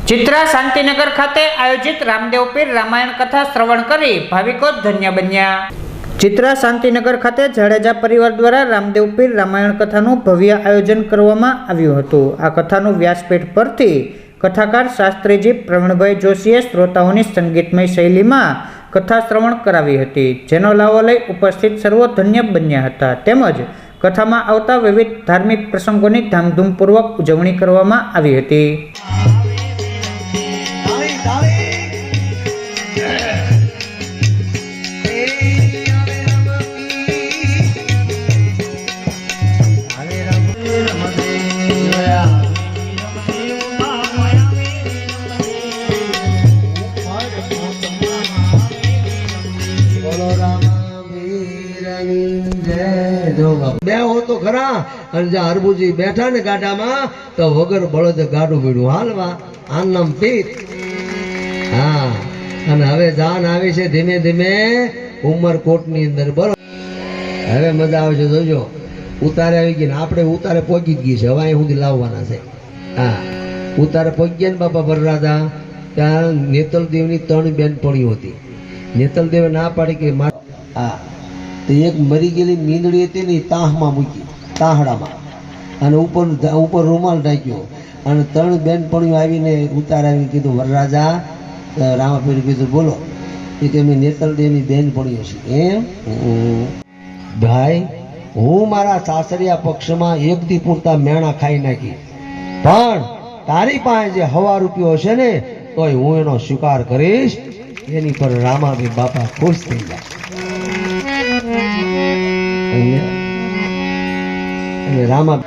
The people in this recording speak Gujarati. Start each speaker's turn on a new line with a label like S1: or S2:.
S1: ચિત્રા શાંતિનગર ખાતે આયોજિત રામદેવ પીર રામાયણ કથા શ્રવણ કરી ભાવિકો ધન્ય બન્યા। ચિત્રા શાંતિનગર ખાતે જાડેજા પરિવાર દ્વારા રામદેવ પીર રામાયણ કથાનું ભવ્ય આયોજન કરવામાં આવ્યું હતું। આ કથાનું વ્યાસપીઠ પરથી કથાકાર શાસ્ત્રીજી પ્રવીણભાઈ જોશીએ શ્રોતાઓની સંગીતમય શૈલીમાં કથા શ્રવણ કરાવી હતી, જેનો લાવો લઈ ઉપસ્થિત સર્વો ધન્ય બન્યા હતા। તેમજ કથામાં આવતા વિવિધ ધાર્મિક પ્રસંગોની ધામધૂમપૂર્વક ઉજવણી કરવામાં આવી હતી।
S2: બેહો તો ખરા અને જ્યાં હરબુજી બેઠા ને ગાડામાં તો વગર બળદ ગાડું બીડું હાલવા આ નામ પીર। હા, અને હવે જાન આવી છે ધીમે ધીમે ઉમરકોટ ની અંદર, બરોબર। હવે મજા આવે છે, જોજો ઉતારે આવી ગઈ ને આપણે ઉતારે પહોંચી ગઈ છે, હવે અહીં સુધી લાવવાના છે। હા, ઉતારે પહોંચી ગયા ને બાપા વરરાજા, ત્યાં નેતલદેવ ની 3 બેનપણીઓ હતી। નેતલદેવે ના પાડી કે હા, તો એક મરી ગયેલી મીંદડી હતી ને તાહમાં મૂકી, તાહડામાં, અને ઉપર રૂમાલ ઢાંક્યો, અને 3 બેનપણીઓ આવીને ઉતાર આવીને કીધું, વરરાજા રામાપીર કીધું બોલો, એ કે અમે નેતલદેવની બેનપણીઓ છીએ। એમ ભાઈ, હું મારા સાસરિયા પક્ષમાં 1 દી પૂરતા મેણા ખાઈ નાખી, પણ તારી પાસે જે 1.5 રૂપિયો હશે ને તોય હું એનો સ્વીકાર કરીશ। એની પર રામાપીર બાપા ખુશ થઈ ગયા। રામા